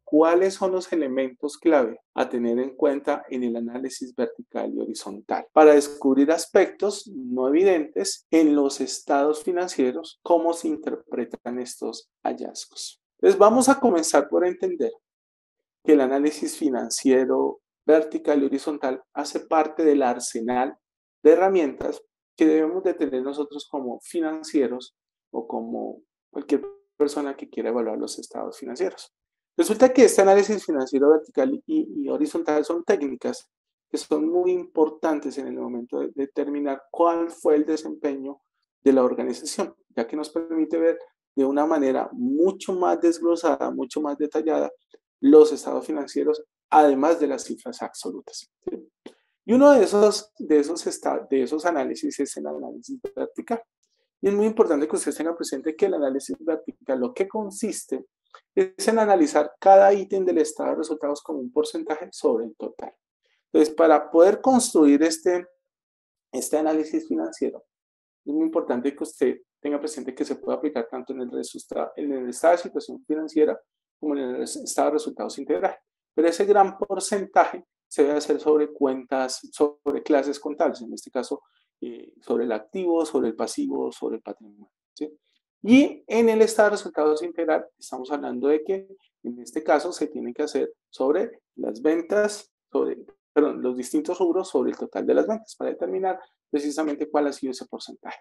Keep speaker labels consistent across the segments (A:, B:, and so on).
A: cuáles son los elementos clave a tener en cuenta en el análisis vertical y horizontal para descubrir aspectos no evidentes en los estados financieros, cómo se interpretan estos hallazgos. Entonces vamos a comenzar por entender que el análisis financiero vertical y horizontal hace parte del arsenal de herramientas que debemos de tener nosotros como financieros o como cualquier persona que quiera evaluar los estados financieros. Resulta que este análisis financiero vertical y horizontal son técnicas que son muy importantes en el momento de determinar cuál fue el desempeño de la organización, ya que nos permite ver de una manera mucho más desglosada, mucho más detallada, los estados financieros, además de las cifras absolutas. ¿Sí? Y uno de esos análisis es el análisis vertical. Y es muy importante que ustedes tengan presente que el análisis vertical lo que consiste es en analizar cada ítem del estado de resultados como un porcentaje sobre el total. Entonces, para poder construir este análisis financiero, es muy importante que usted tenga presente que se puede aplicar tanto en el estado de situación financiera como en el estado de resultados integral. Pero ese gran porcentaje se debe hacer sobre cuentas, sobre clases contables, en este caso sobre el activo, sobre el pasivo, sobre el patrimonio. ¿Sí? Y en el estado de resultados integral estamos hablando de que en este caso se tiene que hacer sobre las ventas, los distintos rubros sobre el total de las ventas para determinar precisamente cuál ha sido ese porcentaje.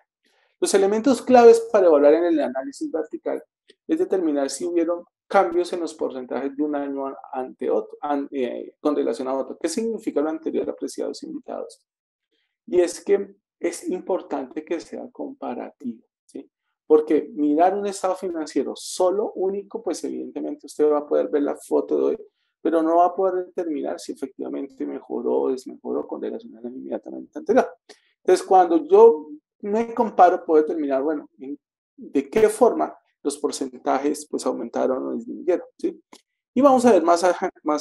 A: Los elementos claves para evaluar en el análisis vertical es determinar si hubieron cambios en los porcentajes de un año ante otro, con relación a otro. ¿Qué significa lo anterior, apreciados invitados? Y es que es importante que sea comparativo, ¿sí? Porque mirar un estado financiero solo, único, pues evidentemente usted va a poder ver la foto de hoy, pero no va a poder determinar si efectivamente mejoró o desmejoró con relación al inmediatamente anterior. Entonces, cuando yo me comparo, puedo determinar, bueno, de qué forma los porcentajes pues aumentaron o disminuyeron, ¿sí? Y vamos a ver más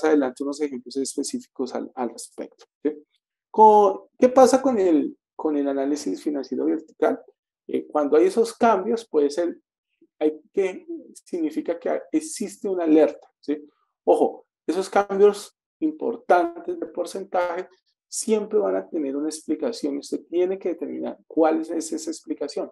A: adelante unos ejemplos específicos al respecto, ¿sí? ¿Qué pasa con el análisis financiero vertical? Cuando hay esos cambios, significa que existe una alerta, ¿sí? Ojo, esos cambios importantes de porcentaje siempre van a tener una explicación y usted tiene que determinar cuál es esa explicación.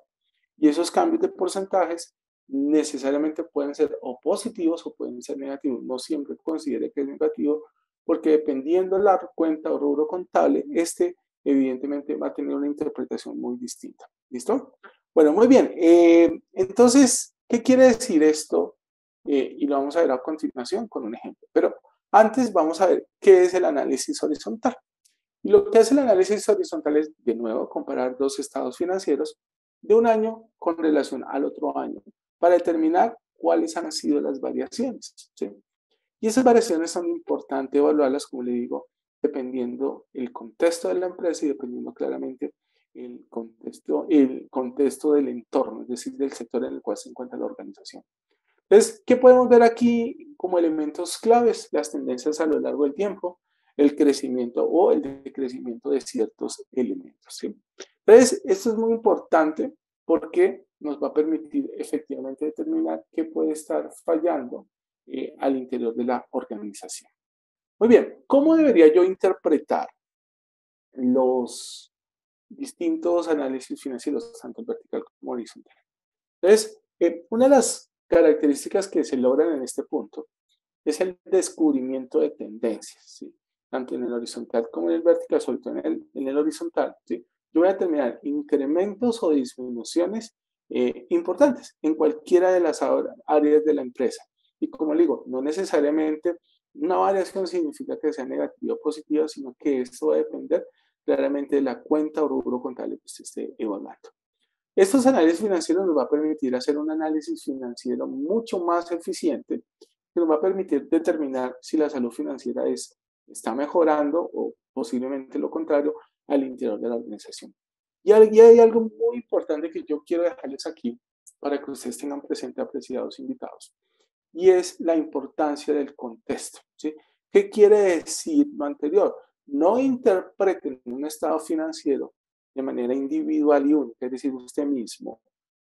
A: Y esos cambios de porcentajes necesariamente pueden ser o positivos o pueden ser negativos. No siempre considere que es negativo, porque dependiendo de la cuenta o rubro contable, evidentemente va a tener una interpretación muy distinta. ¿Listo? Bueno, muy bien. Entonces, ¿qué quiere decir esto? Y lo vamos a ver a continuación con un ejemplo. Pero antes vamos a ver qué es el análisis horizontal. Y lo que hace el análisis horizontal es, de nuevo, comparar dos estados financieros de un año con relación al otro año para determinar cuáles han sido las variaciones, ¿sí? Y esas variaciones son importantes evaluarlas, como le digo, dependiendo el contexto de la empresa y dependiendo claramente el contexto del entorno, es decir, del sector en el cual se encuentra la organización. Entonces, ¿qué podemos ver aquí como elementos claves? Las tendencias a lo largo del tiempo, el crecimiento o el decrecimiento de ciertos elementos, ¿sí? Entonces, esto es muy importante porque nos va a permitir efectivamente determinar qué puede estar fallando al interior de la organización. Muy bien, ¿cómo debería yo interpretar los distintos análisis financieros, tanto vertical como horizontal? Entonces, una de las características que se logran en este punto es el descubrimiento de tendencias, ¿sí? Tanto en el horizontal como en el vertical, sobre todo en el horizontal, ¿sí? Yo voy a determinar incrementos o disminuciones importantes en cualquiera de las áreas de la empresa. Y como le digo, no necesariamente una variación significa que sea negativa o positiva, sino que esto va a depender claramente de la cuenta o rubro contable que usted esté evaluando. Estos análisis financieros nos va a permitir hacer un análisis financiero mucho más eficiente, que nos va a permitir determinar si la salud financiera está mejorando o posiblemente lo contrario al interior de la organización. Y hay algo muy importante que yo quiero dejarles aquí para que ustedes tengan presente, apreciados invitados, y es la importancia del contexto, ¿sí? ¿Qué quiere decir lo anterior? No interpreten un estado financiero de manera individual y única, es decir, usted mismo,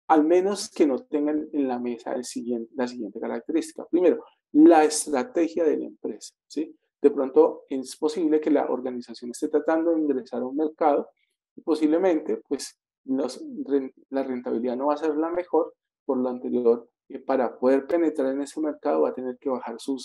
A: al menos que no tengan en la mesa la siguiente característica. Primero, la estrategia de la empresa, ¿sí? De pronto es posible que la organización esté tratando de ingresar a un mercado y posiblemente pues la rentabilidad no va a ser la mejor, por lo anterior, para poder penetrar en ese mercado va a tener que bajar su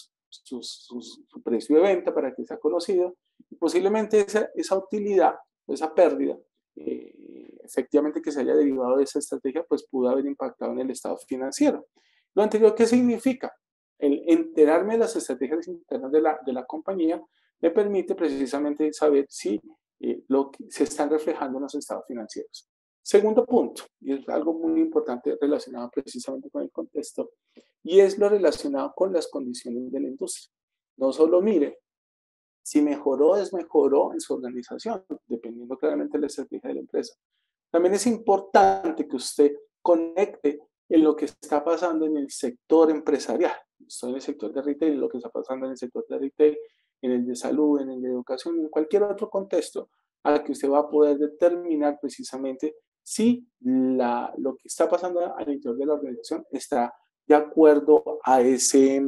A: precio de venta para que sea conocido y posiblemente esa utilidad, esa pérdida, efectivamente que se haya derivado de esa estrategia, pues pudo haber impactado en el estado financiero. Lo anterior, ¿qué significa? El enterarme de las estrategias internas de la compañía me permite precisamente saber si lo que se están reflejando en los estados financieros. Segundo punto, y es algo muy importante relacionado precisamente con el contexto, y es lo relacionado con las condiciones de la industria. No solo mire si mejoró o desmejoró en su organización, dependiendo claramente de la estrategia de la empresa. También es importante que usted conecte en lo que está pasando en el sector empresarial. Estoy en el sector de retail, lo que está pasando en el sector de retail, en el de salud, en el de educación, en cualquier otro contexto, al que usted va a poder determinar precisamente si lo que está pasando al interior de la organización está de acuerdo a ese,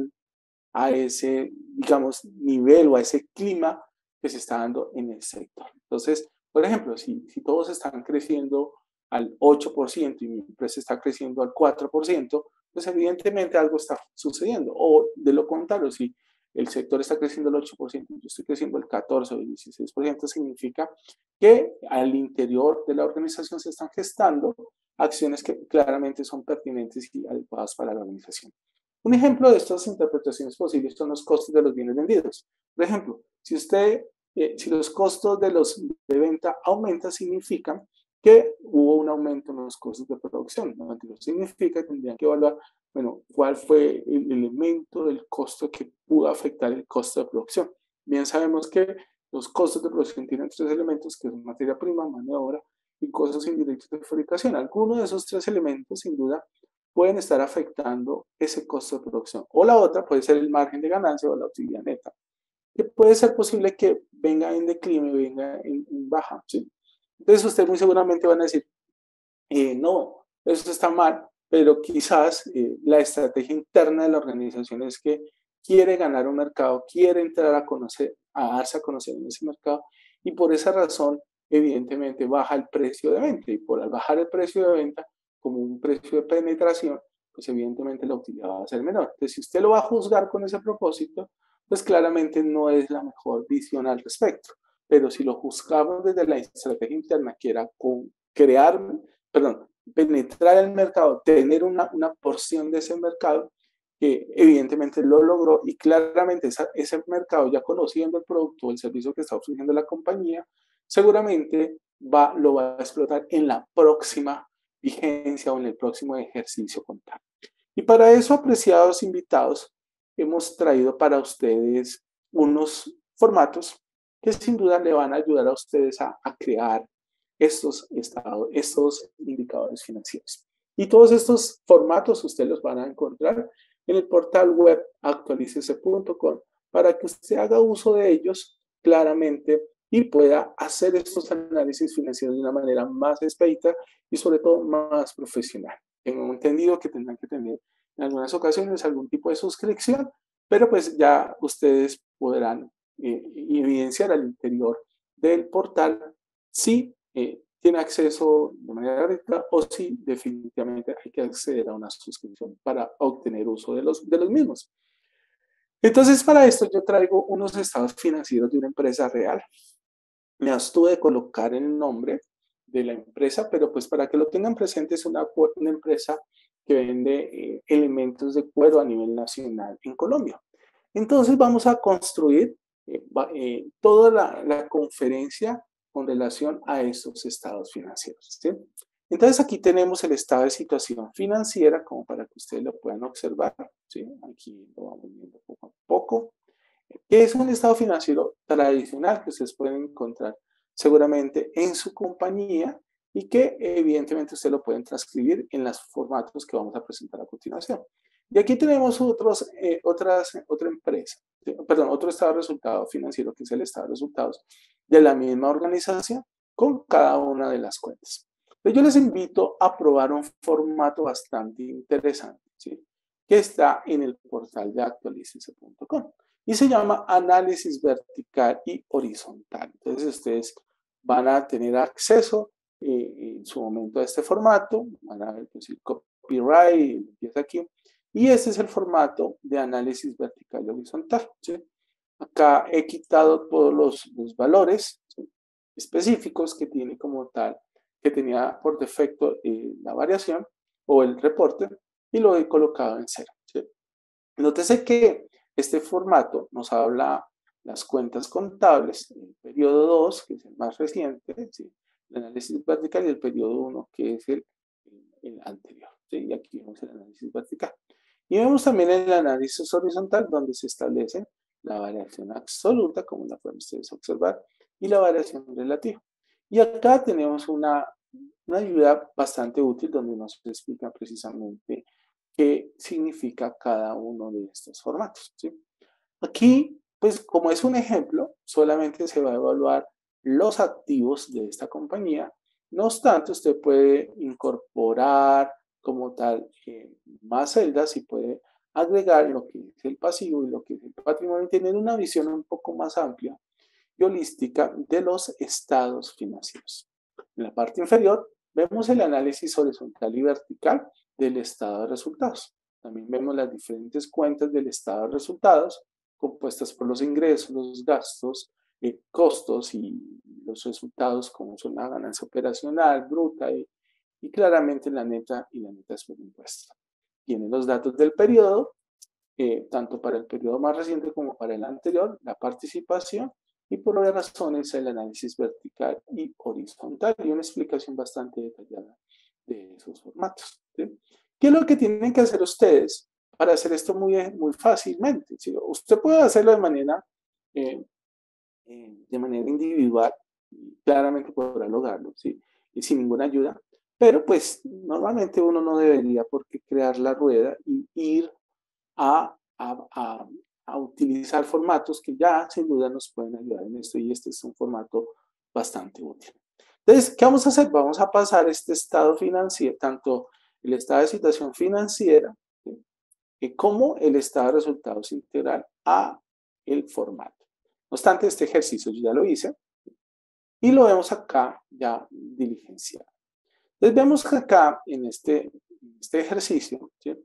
A: digamos, nivel o a ese clima que se está dando en el sector. Entonces, por ejemplo, si todos están creciendo al 8% y mi empresa está creciendo al 4%, pues evidentemente algo está sucediendo. O de lo contrario, si el sector está creciendo al 8% y yo estoy creciendo al 14 o el 16%, significa que al interior de la organización se están gestando acciones que claramente son pertinentes y adecuadas para la organización. Un ejemplo de estas interpretaciones posibles son los costos de los bienes vendidos. Por ejemplo, si los costos de venta aumentan, significa que hubo un aumento en los costos de producción. ¿No? Significa que tendrían que evaluar, bueno, cuál fue el elemento del costo que pudo afectar el costo de producción. Bien sabemos que los costos de producción tienen tres elementos, que son materia prima, mano de obra y costos indirectos de fabricación. Alguno de esos tres elementos, sin duda, pueden estar afectando ese costo de producción. O la otra puede ser el margen de ganancia o la utilidad neta, que puede ser posible que venga en declive, venga en baja. ¿Sí? Entonces ustedes muy seguramente van a decir, no, eso está mal, pero quizás la estrategia interna de la organización es que quiere ganar un mercado, quiere entrar a conocer, a darse a conocer en ese mercado y por esa razón evidentemente baja el precio de venta y por al bajar el precio de venta como un precio de penetración, pues evidentemente la utilidad va a ser menor. Entonces, si usted lo va a juzgar con ese propósito, pues claramente no es la mejor visión al respecto. Pero si lo juzgamos desde la estrategia interna, que era penetrar el mercado, tener una porción de ese mercado, que evidentemente lo logró y claramente ese mercado, ya conociendo el producto o el servicio que está ofreciendo la compañía, seguramente lo va a explotar en la próxima vigencia o en el próximo ejercicio contable. Y para eso, apreciados invitados, hemos traído para ustedes unos formatos que sin duda le van a ayudar a ustedes a crear estos indicadores financieros. Y todos estos formatos ustedes los van a encontrar en el portal web actualicese.com para que usted haga uso de ellos claramente y pueda hacer estos análisis financieros de una manera más expedita y sobre todo más profesional. Tengo entendido que tendrán que tener en algunas ocasiones algún tipo de suscripción, pero pues ya ustedes podrán evidenciar al interior del portal si tiene acceso de manera directa o si definitivamente hay que acceder a una suscripción para obtener uso de los mismos. Entonces, para esto yo traigo unos estados financieros de una empresa real. Me abstuve de colocar el nombre de la empresa, pero pues para que lo tengan presente es una empresa que vende elementos de cuero a nivel nacional en Colombia. Entonces vamos a construir toda la conferencia con relación a estos estados financieros. ¿Sí? Entonces aquí tenemos el estado de situación financiera como para que ustedes lo puedan observar. ¿Sí? Aquí lo vamos viendo poco a poco. ¿Qué es un estado financiero tradicional que ustedes pueden encontrar seguramente en su compañía y que evidentemente ustedes lo pueden transcribir en los formatos que vamos a presentar a continuación? Y aquí tenemos otra empresa, otro estado de resultado financiero que es el estado de resultados de la misma organización con cada una de las cuentas. Pero yo les invito a probar un formato bastante interesante, ¿sí? que está en el portal de actualicese.com y se llama análisis vertical y horizontal. Entonces ustedes van a tener acceso en su momento a este formato, van a ver pues, el copyright, empieza aquí, y este es el formato de análisis vertical y horizontal, ¿sí? Acá he quitado todos los valores, ¿sí?, específicos que tiene como tal, que tenía por defecto la variación o el reporte, y lo he colocado en 0, ¿sí? Nótese que este formato nos habla las cuentas contables, el periodo 2, que es el más reciente, ¿sí?, el análisis vertical, y el periodo 1, que es el anterior, ¿sí? Y aquí vemos el análisis vertical. Y vemos también el análisis horizontal, donde se establece la variación absoluta, como la pueden ustedes observar, y la variación relativa. Y acá tenemos una ayuda bastante útil donde nos explica precisamente qué significa cada uno de estos formatos, ¿sí? Aquí, pues como es un ejemplo, solamente se va a evaluar los activos de esta compañía. No obstante, usted puede incorporar como tal más celdas y puede agregar lo que es el pasivo y lo que es el patrimonio y tener una visión un poco más amplia y holística de los estados financieros. En la parte inferior vemos el análisis horizontal y vertical del estado de resultados. También vemos las diferentes cuentas del estado de resultados compuestas por los ingresos, los gastos, costos y los resultados como son la ganancia operacional, bruta y claramente la neta y la neta después de impuestos. Tiene los datos del periodo, tanto para el periodo más reciente como para el anterior, la participación y por varias razones el análisis vertical y horizontal y una explicación bastante detallada de esos formatos, ¿sí? ¿Qué es lo que tienen que hacer ustedes para hacer esto muy fácilmente? ¿Sí? Usted puede hacerlo eh, de manera individual, claramente podrá lograrlo, ¿sí?, y sin ninguna ayuda, pero pues normalmente uno no debería por qué crear la rueda y ir a, a, a, a utilizar formatos que ya sin duda nos pueden ayudar en esto, y este es un formato bastante útil. Entonces, ¿qué vamos a hacer? Vamos a pasar este estado financiero, tanto el estado de situación financiera, ¿sí?, como el estado de resultados integral a el formato. No obstante, este ejercicio yo ya lo hice y lo vemos acá ya diligenciado. Entonces vemos que acá en este ejercicio, ¿sí?,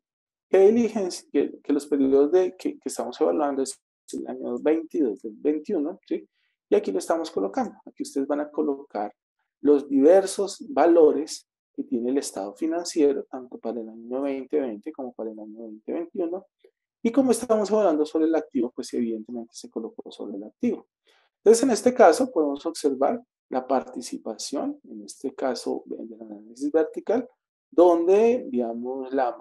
A: que los periodos que estamos evaluando es el año 22 del 21, ¿sí?, y aquí lo estamos colocando. Aquí ustedes van a colocar los diversos valores que tiene el estado financiero, tanto para el año 2020 como para el año 2021. Y como estamos evaluando sobre el activo, pues evidentemente se colocó sobre el activo. Entonces, en este caso, podemos observar la participación, en este caso del análisis vertical, donde, digamos, la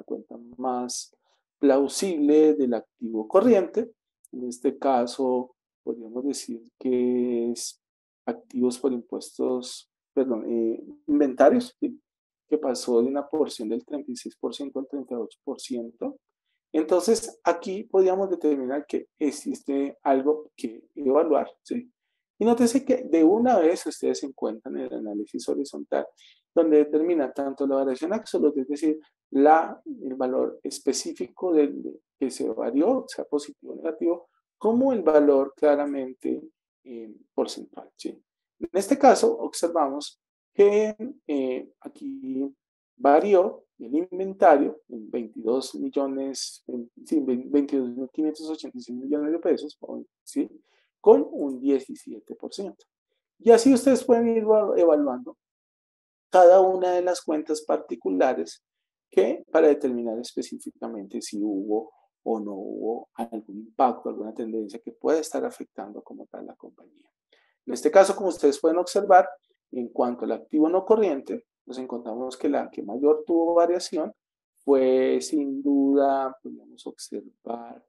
A: cuenta más plausible del activo corriente, en este caso, podríamos decir que es activos por impuestos, perdón, inventarios, ¿sí?, que pasó de una porción del 36% al 38%. Entonces, aquí podríamos determinar que existe algo que evaluar, ¿sí? Y nótese que de una vez ustedes se encuentran en el análisis horizontal, donde determina tanto la variación absoluta, es decir, el valor específico que se varió, sea positivo o negativo, como el valor claramente porcentual, ¿sí? En este caso, observamos que aquí varió el inventario en 22.586 millones de pesos, ¿sí?, con un 17%. Y así ustedes pueden ir evaluando cada una de las cuentas particulares para determinar específicamente si hubo o no hubo algún impacto, alguna tendencia que pueda estar afectando como tal la compañía. En este caso, como ustedes pueden observar, en cuanto al activo no corriente, nos encontramos que la que mayor tuvo variación fue sin duda, podemos observar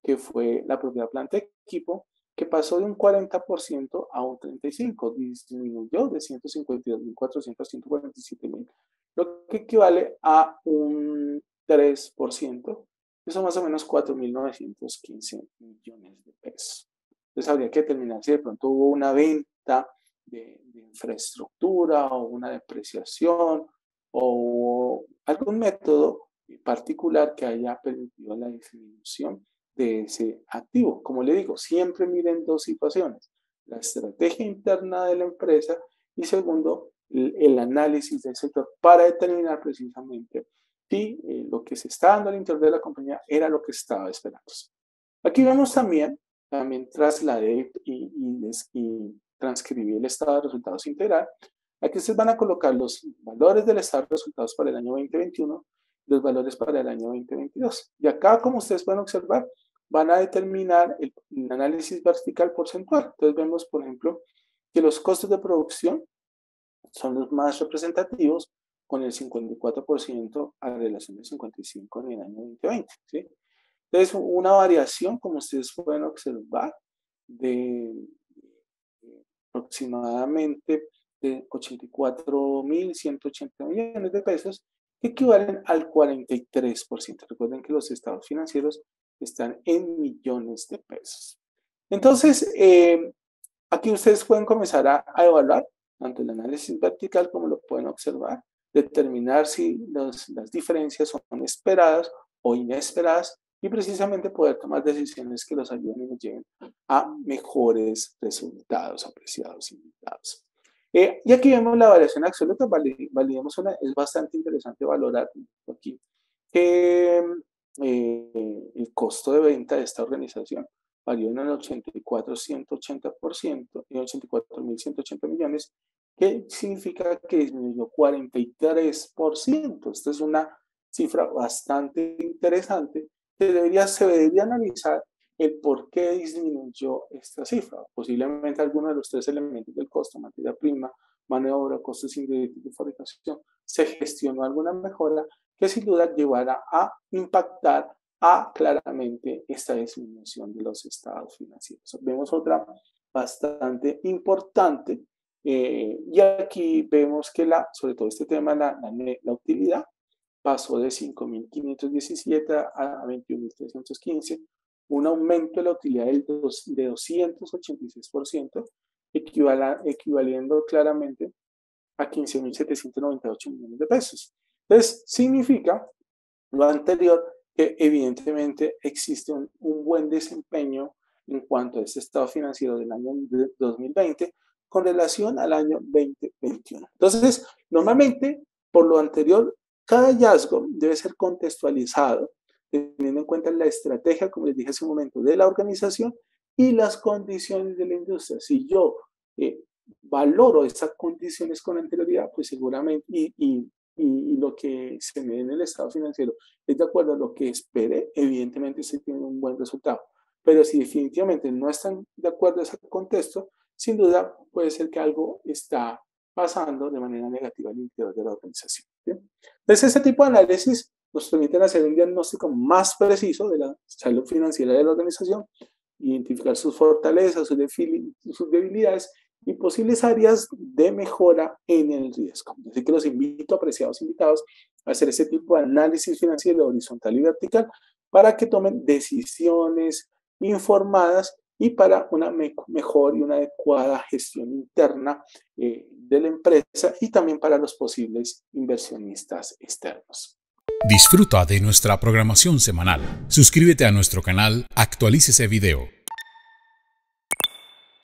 A: que fue la propiedad planta de equipo, que pasó de un 40% a un 35%, disminuyó de 152.400 a 147.000, lo que equivale a un 3%, que son más o menos 4.915 millones de pesos. Entonces habría que determinar si de pronto hubo una venta de infraestructura o una depreciación o algún método particular que haya permitido la disminución de ese activo. Como le digo, siempre miren dos situaciones: la estrategia interna de la empresa y segundo, el análisis del sector para determinar precisamente si lo que se está dando al interior de la compañía era lo que estaba esperando. Aquí vemos también trasladé y transcribí el estado de resultados integral. Aquí ustedes van a colocar los valores del estado de resultados para el año 2021, los valores para el año 2022. Y acá, como ustedes pueden observar, van a determinar el análisis vertical porcentual. Entonces vemos, por ejemplo, que los costos de producción son los más representativos, con el 54% a relación del 55% en el año 2020. ¿Sí? Entonces, una variación, como ustedes pueden observar, de aproximadamente de 84.180 millones de pesos, que equivalen al 43%. Recuerden que los estados financieros están en millones de pesos. Entonces, aquí ustedes pueden comenzar a evaluar tanto el análisis vertical como lo pueden observar, determinar si las diferencias son esperadas o inesperadas y precisamente poder tomar decisiones que los ayuden y nos lleven a mejores resultados, apreciados invitados. Y aquí vemos la variación absoluta, validemos una, es bastante interesante valorar aquí que el costo de venta de esta organización varió en el 84.180 millones, que significa que disminuyó 43%. Esta es una cifra bastante interesante que se debería analizar el por qué disminuyó esta cifra. Posiblemente alguno de los tres elementos del costo, materia prima, mano de obra, costos indirectos de fabricación, se gestionó alguna mejora que sin duda llevará a impactar claramente esta disminución de los estados financieros. Vemos otra bastante importante y aquí vemos que sobre todo este tema, la utilidad, pasó de 5.517 a 21.315, un aumento de la utilidad de 286%, equivaliendo claramente a 15.798 millones de pesos. Entonces, significa lo anterior, que evidentemente existe un buen desempeño en cuanto a este estado financiero del año 2020 con relación al año 2021. Entonces, normalmente, por lo anterior, cada hallazgo debe ser contextualizado, teniendo en cuenta la estrategia, como les dije hace un momento, de la organización y las condiciones de la industria. Si yo valoro esas condiciones con anterioridad, pues seguramente, y lo que se me dé en el estado financiero es de acuerdo a lo que espere, evidentemente se tiene un buen resultado. Pero si definitivamente no están de acuerdo a ese contexto, sin duda puede ser que algo está pasando de manera negativa al interior de la organización. ¿Sí? Entonces, este tipo de análisis nos permiten hacer un diagnóstico más preciso de la salud financiera de la organización, identificar sus fortalezas, sus debilidades y posibles áreas de mejora en el riesgo. Así que los invito, apreciados invitados, a hacer ese tipo de análisis financiero horizontal y vertical para que tomen decisiones informadas y para una mejor y una adecuada gestión interna de la empresa y también para los posibles inversionistas externos.
B: Disfruta de nuestra programación semanal. Suscríbete a nuestro canal, actualícese video